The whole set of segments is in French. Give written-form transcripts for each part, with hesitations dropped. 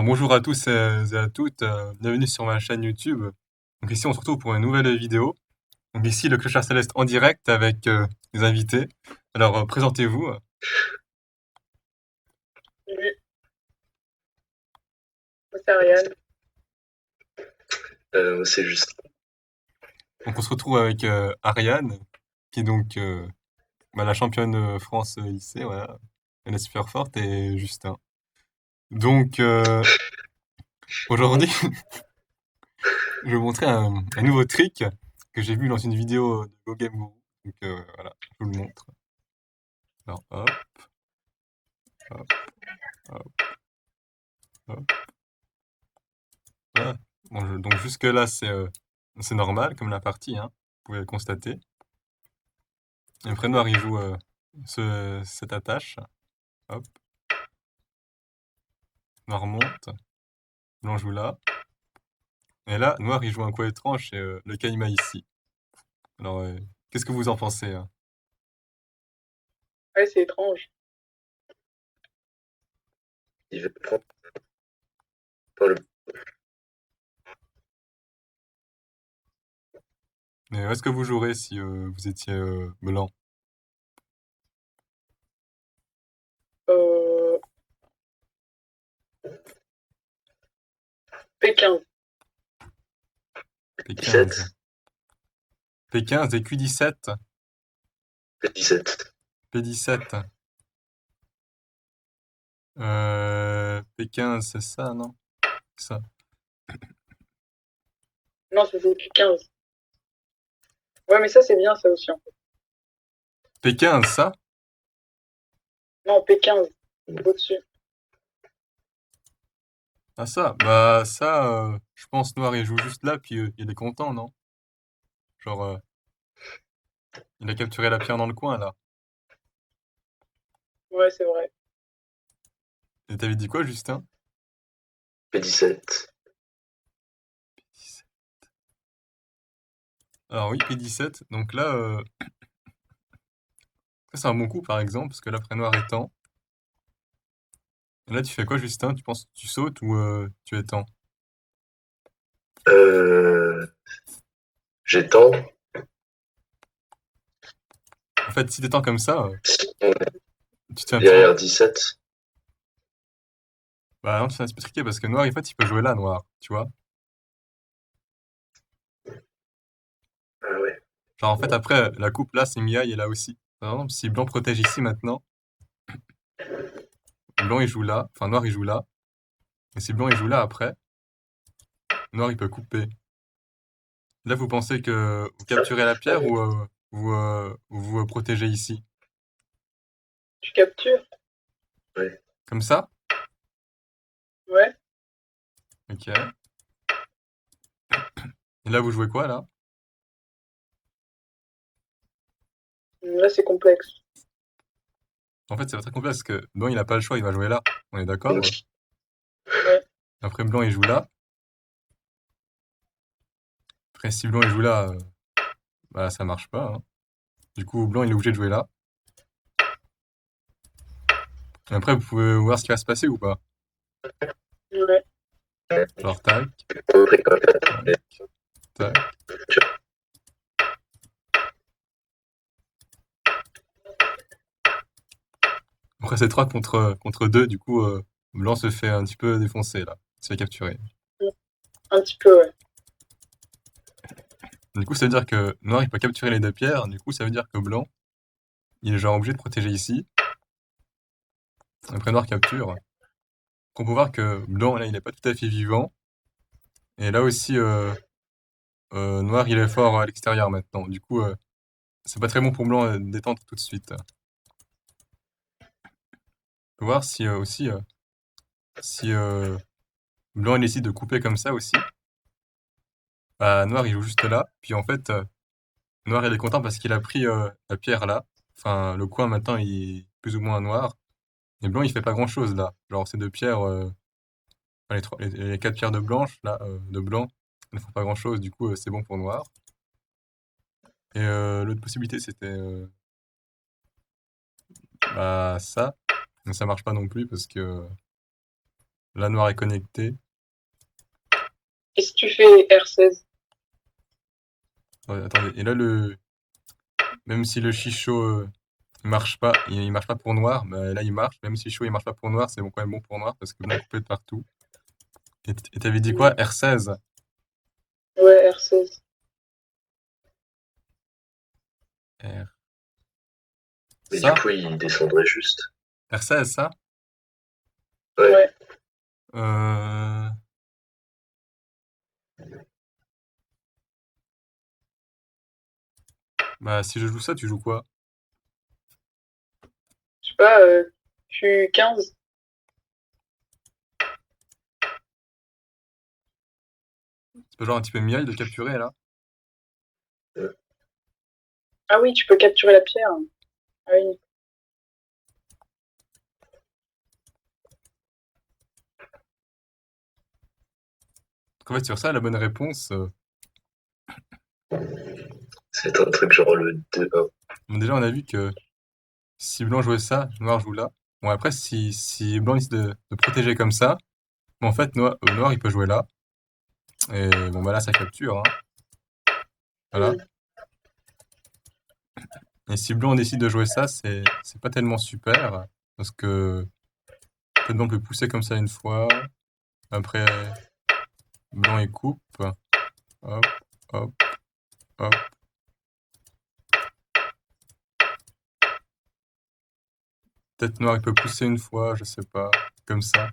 Alors bonjour à tous et à toutes, bienvenue sur ma chaîne YouTube. Donc ici on se retrouve pour une nouvelle vidéo. Donc ici le Clochard Céleste en direct avec des invités. Alors présentez-vous. Salut, moi c'est Ariane. C'est juste. Donc on se retrouve avec Ariane, qui est donc la championne France lycée, voilà. Elle est super forte et Justin. Donc aujourd'hui je vais vous montrer un nouveau trick que j'ai vu dans une vidéo de Go Game Guru. Donc voilà, je vous le montre. Alors hop, hop, hop, hop. Voilà. Bon, donc jusque-là, c'est normal comme la partie, hein, vous pouvez le constater. Et après, Noir, il joue cette attache. Hop, Noir monte, Blanc joue là. Et là, Noir, il joue un coup étrange, c'est le Kaima ici. Alors, qu'est-ce que vous en pensez, hein? Ouais, c'est étrange. Il veut prendre pas le. Mais est-ce que vous jouerez si vous étiez Blanc? Euh, P15. P15. 17. P15 et Q17. 17. P17. P15, c'est ça, non? Ça. Non, c'est P15. Ouais, mais ça c'est bien ça aussi en fait. P15, ça? Non, P15, au-dessus. Ah ça, bah ça, je pense Noir il joue juste là, puis il est content, non? Genre, il a capturé la pierre dans le coin, là. Ouais, c'est vrai. Et t'avais dit quoi, Justin? P17. Alors oui, P17, donc là, ça c'est un bon coup, par exemple, parce que là, après Noir étend. Et là, tu fais quoi, Justin? Tu penses que tu sautes ou tu étends? Euh, J'étends. En fait, si t'étends comme ça, On tu te fais un petit peu... derrière 17. Bah non, tu te fais un petit peu triquer, parce que Noir, en fait, il peut jouer là, Noir, tu vois? Ah ouais. Genre, en fait, après, la coupe là, c'est Miaille et là aussi. Par exemple, si Blanc protège ici maintenant, Blanc il joue là, enfin Noir il joue là, et si Blanc il joue là après, Noir il peut couper. Là, vous pensez que vous capturez la pierre ou vous protégez ici? Tu captures? Ouais. Comme ça? Ouais. Ok. Et là, vous jouez quoi, là? Là c'est complexe. En fait, c'est pas très complexe, parce que Blanc, il a pas le choix, il va jouer là. On est d'accord? Donc, Ouais. Après, Blanc, il joue là. Après, si Blanc, il joue là, bah, ça marche pas, hein. Du coup, Blanc, il est obligé de jouer là. Et après, vous pouvez voir ce qui va se passer ou pas. Ouais. Genre, tac, après, quand tac, tac. Après, c'est 3 contre 2, du coup, Blanc se fait un petit peu défoncer, là. Il se fait capturer. Un petit peu, ouais. Du coup, ça veut dire que Noir, il peut capturer les deux pierres. Du coup, ça veut dire que Blanc, il est genre obligé de protéger ici. Après, Noir capture. On peut voir que Blanc, là, il est pas tout à fait vivant. Et là aussi, Noir, il est fort à l'extérieur maintenant. Du coup, c'est pas très bon pour Blanc d'étendre tout de suite. On peut voir si aussi, si Blanc, il décide de couper comme ça aussi. Bah, Noir, il joue juste là. Puis en fait, Noir, il est content parce qu'il a pris la pierre là. Enfin, le coin maintenant, il est plus ou moins noir. Et Blanc, il fait pas grand-chose là. Genre, ces deux pierres, enfin, les quatre pierres de blanche, là, de blanc, elles ne font pas grand-chose. Du coup, c'est bon pour Noir. Et l'autre possibilité, c'était bah, ça. Mais ça marche pas non plus parce que Là, noir est connecté. Et si tu fais R16? Ouais, attendez, et là, même si le chicho il marche pas pour noir, bah, là il marche. Même si chaud il marche pas pour noir, c'est bon, quand même bon pour noir parce que blanc est coupé de partout. Et t'avais dit quoi? R16? Ouais, R16. R... Mais du Ça? coup, il descendrait juste. R16, ça? Ouais. Ouais. Euh... Bah, si je joue ça, tu joues quoi? Je sais pas, Q15. C'est pas genre un petit peu miel de capturer là? Ah oui, tu peux capturer la pierre. Ah oui. Donc, en fait, sur ça, la bonne réponse, C'est un truc genre le 2-1. bon, déjà on a vu que si blanc jouait ça, noir joue là. Bon, après, si blanc décide de protéger comme ça, bon, en fait, noir il peut jouer là. Et bon, bah là, ça capture, hein. Voilà. Mm. Et si blanc décide de jouer ça, c'est pas tellement super. Parce que peut-être blanc peut pousser comme ça une fois. Après, blanc il coupe. Hop, hop, hop. Peut-être noir il peut pousser une fois, je sais pas. Comme ça.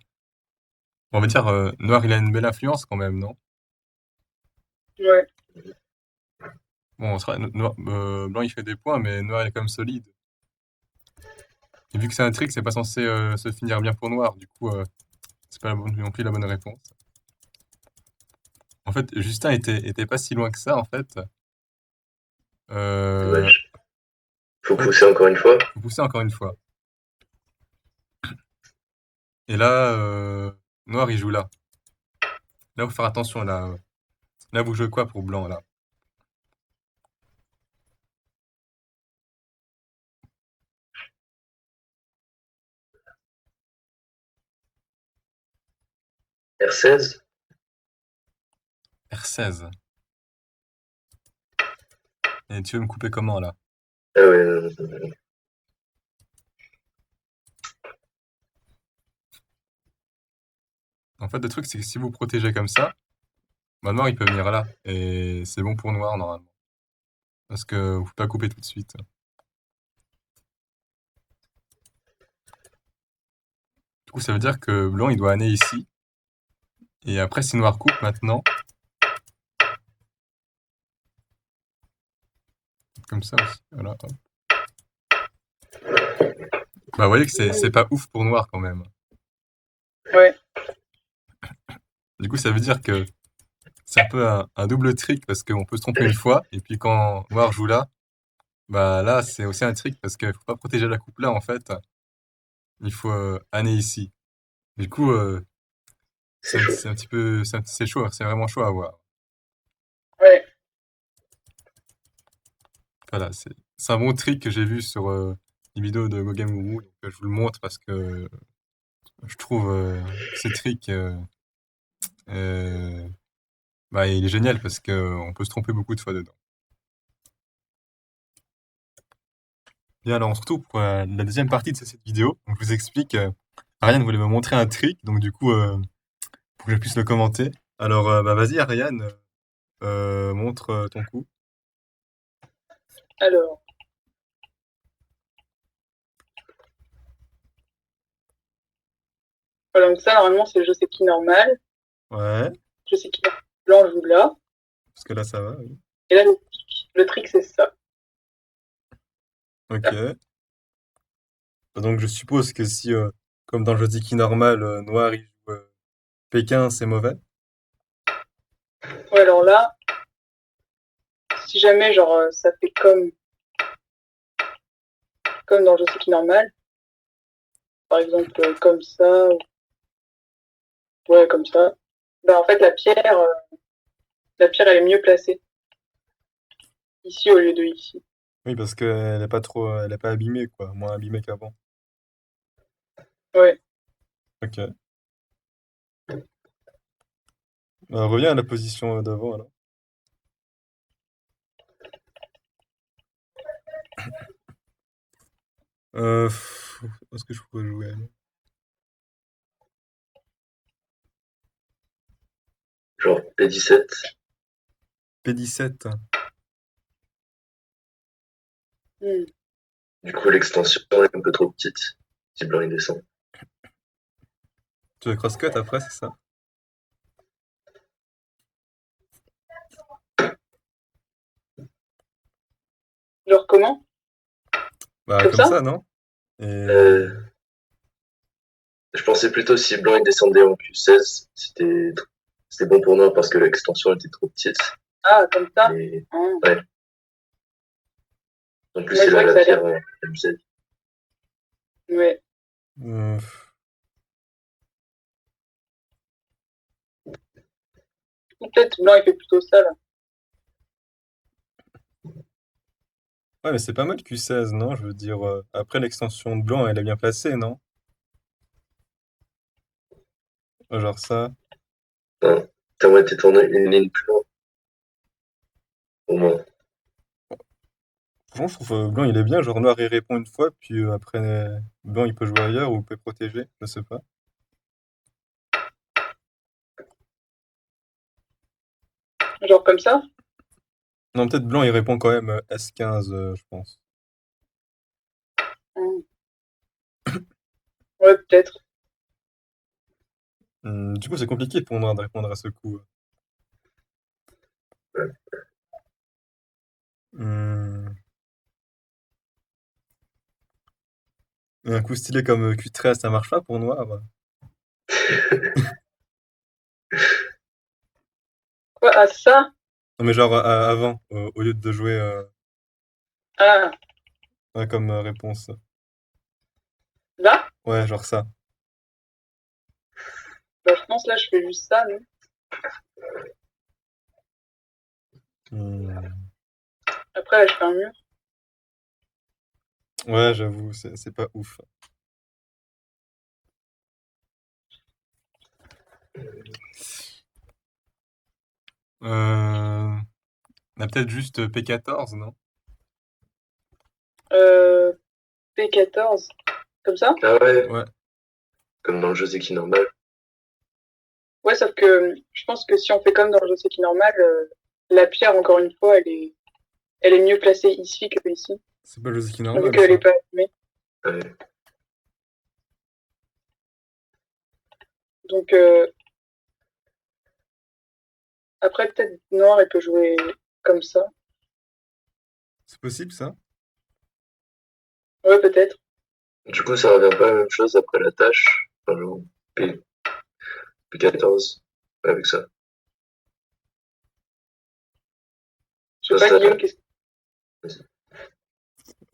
Bon, on va dire, noir il a une belle influence quand même, non? Ouais. Bon, blanc il fait des points, mais noir il est quand même solide. Et vu que c'est un trick, c'est pas censé se finir bien pour noir. Du coup, c'est pas non plus la bonne réponse. En fait, Justin était pas si loin que ça, en fait. Euh, Dommage. Faut en fait, pousser encore une fois. faut pousser encore une fois. Et là, noir, il joue là. Là, faut faire attention, là. Là, vous jouez quoi pour blanc, là? R16. R16. Et tu veux me couper comment, là? Ah ouais, non, non, non. En fait, le truc, c'est que si vous protégez comme ça, bah, noir, il peut venir là. Et c'est bon pour noir, normalement. Parce que vous pouvez pas couper tout de suite. Du coup, ça veut dire que blanc, il doit aller ici. Et après, si noir coupe maintenant, comme ça aussi. Voilà, hop. Bah, vous voyez que c'est pas ouf pour noir quand même. Ouais. Du coup, ça veut dire que c'est un peu un double trick parce qu'on peut se tromper une fois. Et puis quand noir joue là, bah là, c'est aussi un trick parce qu'il faut pas protéger la coupe là en fait. Il faut aller ici. Du coup, C'est chaud. c'est un petit peu, c'est chaud, c'est vraiment chaud à voir. Ouais. Voilà, c'est un bon trick que j'ai vu sur les vidéos de GoGameGuru. Donc je vous le montre parce que je trouve ce trick, euh, bah, il est génial parce qu'on peut se tromper beaucoup de fois dedans. Bien, alors on se retrouve pour la deuxième partie de cette vidéo. Donc, je vous explique. Ariane voulait me montrer un trick, donc du coup, pour que je puisse le commenter. Alors, bah, vas-y, Ariane, montre ton coup. Alors. Voilà, donc ça, normalement, c'est le Joseki normal. Ouais, Joseki blanc joue là. parce que là, ça va, oui. Et là, le trick, c'est ça. Ok. Là. Donc, je suppose que si, comme dans le jeu Tiki normal, noir, il joue Pékin, c'est mauvais. Ouais, alors là, si jamais, genre, ça fait comme dans le Joseki normal, par exemple, comme ça, ouais, comme ça, bah, en fait, la pierre, elle est mieux placée ici au lieu de ici. Oui, parce qu'elle est pas trop, elle est pas abîmée, quoi. Moins abîmée qu'avant. Ouais. Ok. Reviens à la position d'avant, alors. Où est-ce que je pourrais jouer? Genre P17. P17. Hmm. Du coup, l'extension est un peu trop petite. Si blanc il descend. Tu veux cross-cut après, c'est ça? Genre comment? Bah, Comme comme ça? ça, non? Et... Euh, je pensais plutôt si blanc il descendait en Q16, c'était bon pour noir parce que l'extension était trop petite. Ah, comme ça? Mais Ah. ouais. En plus, Ouais, c'est il a vrai que la ça a l'air. pierre en MZ. Ouais. euh, Ou peut-être blanc, il fait plutôt ça, là. Ouais, mais c'est pas mal Q16, non? Je veux dire, après l'extension de blanc, elle est bien placée, non? Genre ça. Hein. T'aimerais t'étourner une ligne plus loin, au moins. Franchement, je trouve blanc, il est bien. Genre noir, il répond une fois, puis après, blanc, il peut jouer ailleurs ou peut protéger. Je sais pas. Genre comme ça? Non, peut-être blanc, il répond quand même S15, je pense. Ah. Ouais, peut-être. Du coup, c'est compliqué pour noir de répondre à ce coup. Hmm. Un coup stylé comme Q13, ça marche pas pour noir. Quoi? Ah, ça? Non, mais genre avant, au lieu de jouer Ah, ouais, comme réponse. là? Ouais, genre ça. Bah, je pense là, je fais juste ça, non? Hmm. Après, là, je fais un mur. Ouais, j'avoue, c'est pas ouf. On a peut-être juste P14, non? Euh, P14. Comme ça? Ah ouais, Ouais. comme dans le jeu Zeki normal. Ouais, sauf que je pense que si on fait comme dans le jeu qui normal, la pierre, encore une fois, elle est mieux placée ici que ici, C'est pas le jeu qui est vu normal, qu'elle est ça. pas allumée. Ouais. Donc, après, peut-être noir, il peut jouer comme ça. C'est possible, ça? Ouais, peut-être. Du coup, ça revient pas à la même chose après la tâche. Enfin, genre P, P14, avec ça. Je sais Ça, pas, ça, Guillaume, qu'est-ce que...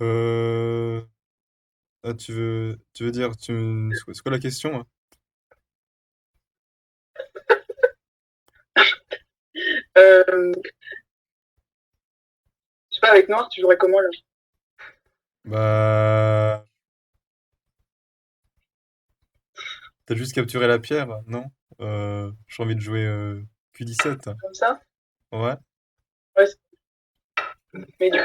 Euh... Ah, tu veux dire, c'est quoi la question, hein? Euh, je sais pas, avec noir, tu jouerais comment, là? Bah, t'as juste capturé la pierre, non? J'ai envie de jouer Q17. Comme ça? Ouais. Ouais, mais du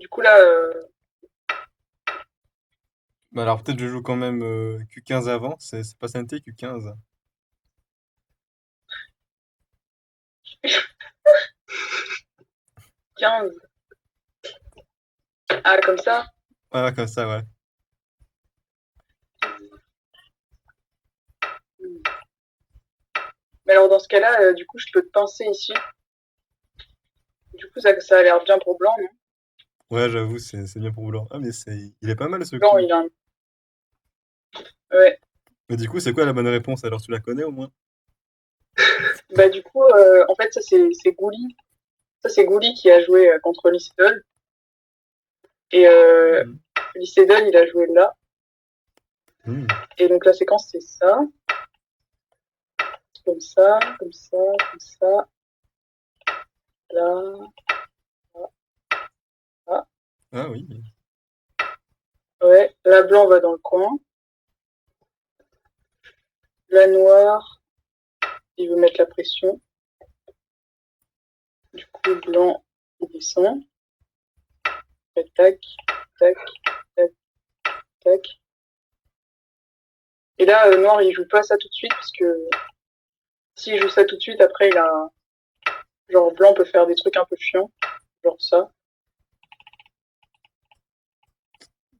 coup, là, Bah alors peut-être je joue quand même Q15 avant, c'est pas santé Q15. 15. Ah, comme ça? Ah, comme ça, ouais. Mais alors, dans ce cas-là, du coup, je peux te pincer ici. Du coup, ça a l'air bien pour blanc, non? Ouais, j'avoue, c'est bien pour blanc. Ah, mais il est pas mal ce Blanc, coup. il a un... Ouais. Mais du coup, c'est quoi la bonne réponse? Alors tu la connais au moins? Bah, du coup, en fait, ça, c'est Gouli. Ça, c'est Gouli qui a joué contre Lissedol. Et Hmm. Lissedol, il a joué là. Hmm. Et donc, la séquence, c'est ça. Comme ça, comme ça, comme ça. Là, là, là. Ah oui. Ouais. La blanc va dans le coin. La noire. il veut mettre la pression. Du coup, blanc, il descend. Tac, tac, tac, tac, tac. Et là, noir, il joue pas ça tout de suite, parce que s'il joue ça tout de suite, après, il a... Genre, blanc peut faire des trucs un peu chiants. Genre ça.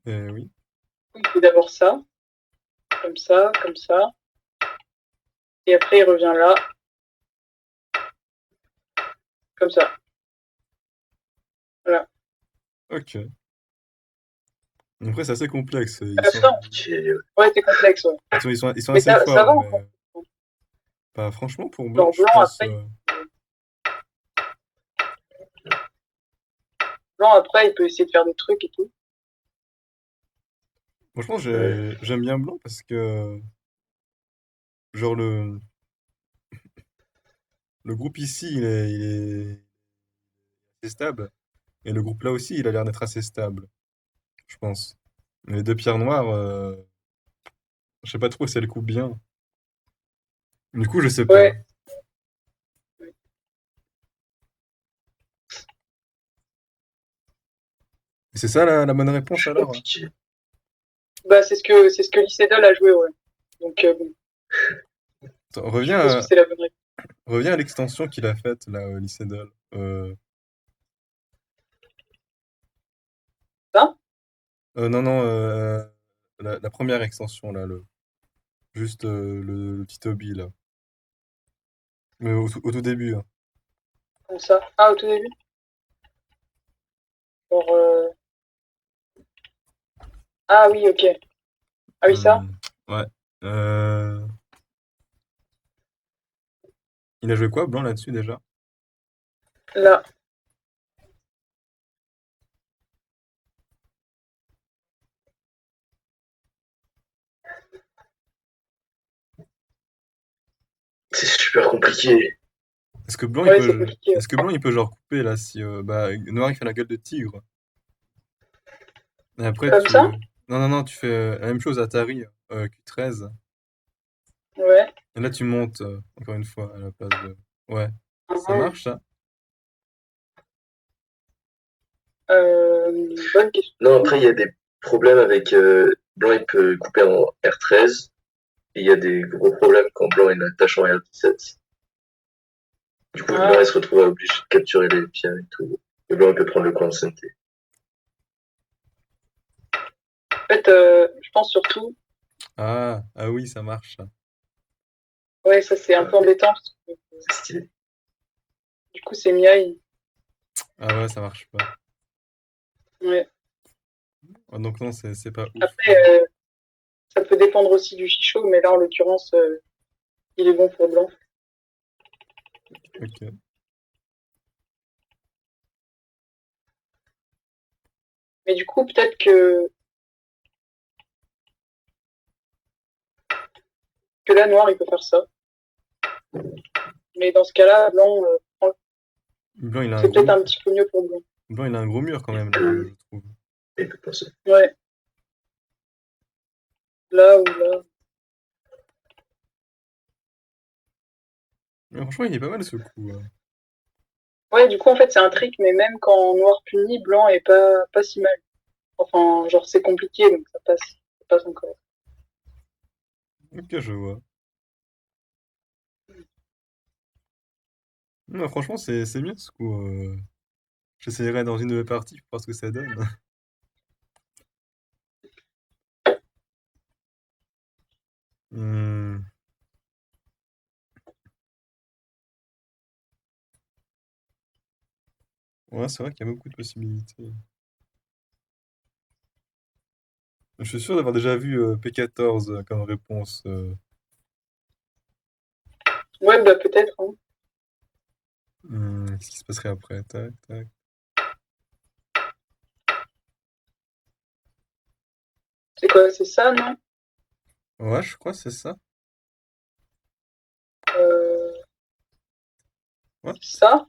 Oui. Il fait d'abord ça. Comme ça, comme ça. Et après, il revient là. Comme ça. Voilà. Ok. Après, c'est assez complexe. Ça, ouais, c'est complexe, ouais. Ils sont Mais assez ça va forts, encore. mais bah, franchement, pour blanc, Genre, je blanc, pense. après, blanc, après, il peut essayer de faire des trucs et tout. Franchement, Ouais. j'aime bien blanc parce que, genre, le groupe ici, il est assez stable. Et le groupe là aussi, il a l'air d'être assez stable, je pense. Les deux pierres noires, je sais pas trop si elles coupent bien. Du coup, je sais pas. Ouais. Et c'est ça la bonne réponse C'est alors? Hein. compliqué. Bah, c'est ce que Lycédol a joué, ouais. Donc, bon, Attends, je suppose que c'est la bonne réponse. reviens à l'extension qu'il a faite, là, au lycée Dol. Ça Non, non, la première extension, là, juste le petit hobby, là. Mais au tout début. Hein. Comme ça. Ah, au tout début. Genre, ah oui, ok. Ah oui, ça. Hmm, ouais. Euh, il a joué quoi, Blanc, là-dessus, déjà? Là. C'est super compliqué. Est-ce que Blanc, Ouais, c'est compliqué. Ouais. est-ce que Blanc, il peut, genre, couper, là, si... bah, Noir, il fait la gueule de tigre. Et après, Comme ça Non, non, non, tu fais la même chose à Atari, Q13. Ouais. Et là, tu montes, encore une fois, à la place de... Ouais. Ça Mhm. marche, ça? Bonne question. Non, après, il y a des problèmes avec blanc, il peut couper en R13. Et il y a des gros problèmes quand blanc il attache en R17. Du coup, blanc il Ah. se retrouve obligé de capturer les pierres et tout. Et blanc il peut prendre le coin de CNT. En fait, je pense surtout, Ah, ah oui, ça marche, ça. ouais, ça c'est un peu embêtant parce que C'est stylé. du coup c'est Miaille. Ah ouais, ça marche pas. Ouais. Ah, donc non, c'est pas ouf, Après, quoi. ça peut dépendre aussi du chichot, mais là en l'occurrence, il est bon pour blanc. Ok. Mais du coup, peut-être que là, noir, il peut faire ça. Mais dans ce cas-là, blanc, Blanc, il a un c'est gros, peut-être un petit peu mieux pour blanc. Blanc, il a un gros mur quand Il même, là, peut, je trouve. il peut penser. Ouais, là ou là. Mais franchement, il est pas mal ce coup. Ouais, du coup, en fait, c'est un trick, mais même quand noir punit, blanc est pas si mal. Enfin, genre, c'est compliqué, donc ça passe. Ça passe encore. Ok, je vois. Non, franchement, c'est bien ce coup. J'essayerai dans une de mes parties pour voir ce que ça donne. Hmm, ouais, c'est vrai qu'il y a beaucoup de possibilités. Je suis sûr d'avoir déjà vu P14 comme réponse. Ouais, bah peut-être. Hein. Qu'est-ce qui se passerait après? Tac, tac. C'est quoi? C'est ça, non? Ouais, je crois que c'est ça. Euh, Ouais. ça?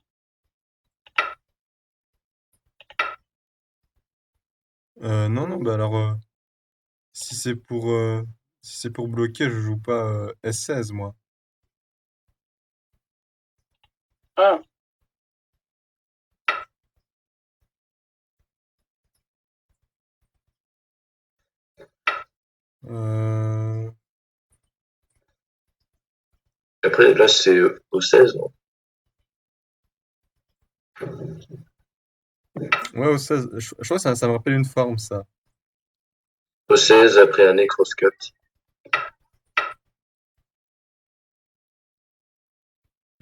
Non, non, bah alors, si c'est pour, si c'est pour bloquer, je joue pas S16, moi. Ah, Euh, Après, là, c'est au 16, non? Ouais, au 16. Je crois que ça me rappelle une forme, ça. Au 16, après un Necroscut.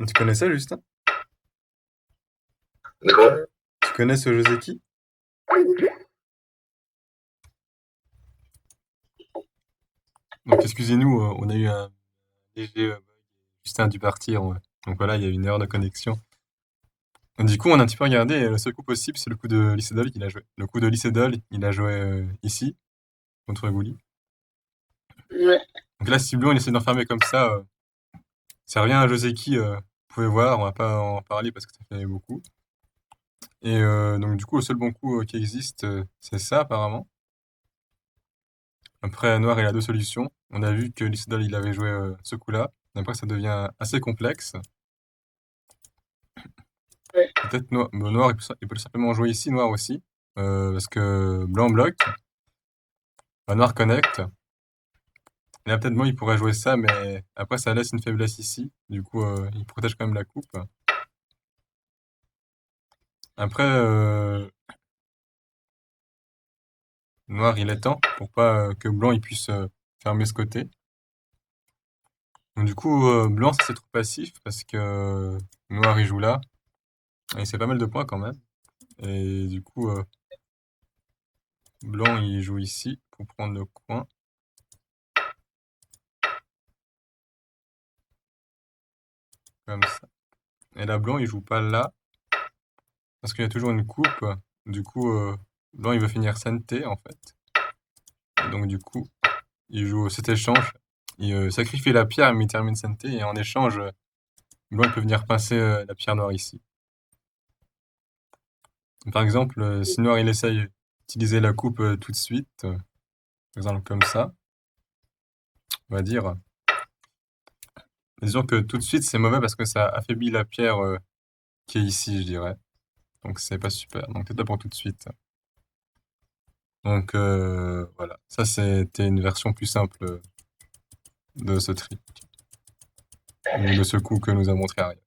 Tu connais ça, Justin? De quoi? Tu connais ce Joseki? Donc, excusez-nous, on a eu un léger bug. Justin a dû partir, ouais. Donc voilà, il y a une erreur de connexion. Du coup, on a un petit peu regardé, et le seul coup possible, c'est le coup de Lycédol qu'il a joué. Le coup de Lycédol, il a joué ici, contre Gouli. ouais, Donc là, si Blon, il essaie d'enfermer comme ça revient à Joseki, vous pouvez voir, on va pas en parler parce que ça fait beaucoup. Et donc, du coup, le seul bon coup qui existe, c'est ça, apparemment. Après, Noir, il a deux solutions. On a vu que Lycédol, il avait joué ce coup-là. Après, ça devient assez complexe. ouais, Peut-être Noir, il peut simplement jouer ici, Noir aussi. Parce que Blanc bloque, Noir connecte. Et là, peut-être moi, il pourrait jouer ça, mais après, ça laisse une faiblesse ici. Du coup, il protège quand même la coupe. Après, Noir, il est temps pour pas que Blanc il puisse fermer ce côté. Donc, du coup, Blanc, ça c'est trop passif parce que Noir, il joue là. Et c'est pas mal de points quand même. Et du coup, Blanc, il joue ici pour prendre le coin. Comme ça. Et là, Blanc, il joue pas là. Parce qu'il y a toujours une coupe. Du coup, Blanc, il veut finir Sente, en fait. Et donc, du coup, il joue cet échange. Il sacrifie la pierre, mais il termine Sente. Et en échange, Blanc, il peut venir pincer la pierre noire ici. Par exemple, si Noir, il essaye d'utiliser la coupe tout de suite, par exemple comme ça, on va dire. Disons que tout de suite, c'est mauvais parce que ça affaiblit la pierre qui est ici, je dirais. Donc, c'est pas super. Donc, peut-être pas pour tout de suite. Donc, voilà. Ça, c'était une version plus simple de ce trick, ou de ce coup que nous a montré Ariel.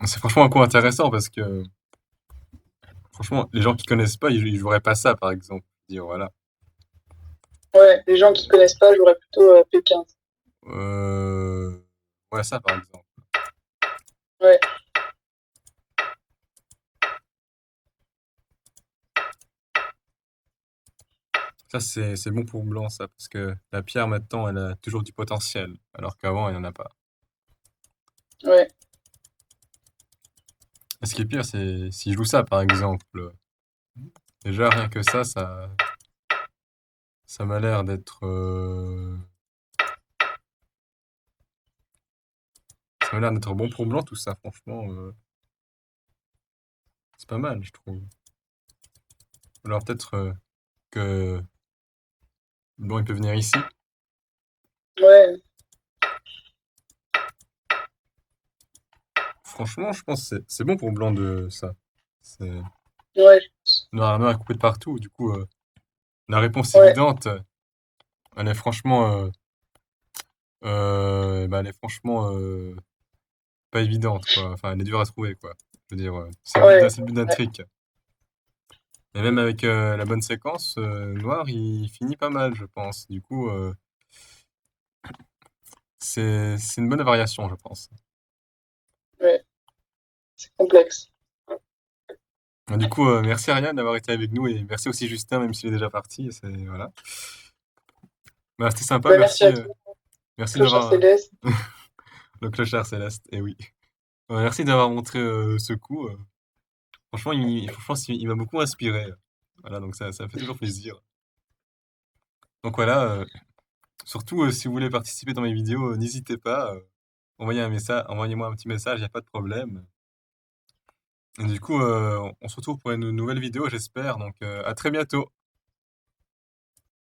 C'est franchement un coup intéressant parce que, franchement, les gens qui connaissent pas, ils joueraient pas ça, par exemple. Dire, voilà. ouais. Les gens qui connaissent pas joueraient plutôt P15. Euh, ouais, ça, par exemple. Ouais, Ça, c'est bon pour Blanc, ça, parce que la pierre, maintenant, elle a toujours du potentiel, alors qu'avant, il n'y en a pas. ouais, Et ce qui est pire, c'est s'il joue ça, par exemple. Déjà, rien que ça m'a l'air d'être... ça m'a l'air d'être bon pour Blanc, tout ça, franchement. C'est pas mal, je trouve. Alors peut-être que Blanc, il peut venir ici. ouais, Franchement, je pense que c'est bon pour Blanc de ça. C'est ouais, Noir est coupé de partout. Du coup, la réponse ouais, évidente, elle est franchement, bah, elle est franchement pas évidente, quoi. Enfin, elle est dure à trouver, quoi. Je veux dire, ouais, c'est le but d'un ouais, trick. Et même avec la bonne séquence, Noir, il finit pas mal, je pense. Du coup, c'est une bonne variation, je pense. ouais. C'est complexe. Du coup, merci Ariane d'avoir été avec nous et merci aussi Justin, même s'il est déjà parti. Voilà. Bah, c'était sympa, Bah, merci merci, à toi, merci Clochard d'avoir Céleste. le clochard céleste, et oui. Merci d'avoir montré ce coup. Franchement, il m'a beaucoup inspiré. Voilà, donc ça me fait toujours plaisir. Donc voilà, surtout si vous voulez participer dans mes vidéos, n'hésitez pas. Envoyez-moi un petit message, il n'y a pas de problème. Et du coup, on se retrouve pour une nouvelle vidéo, j'espère. Donc à très bientôt.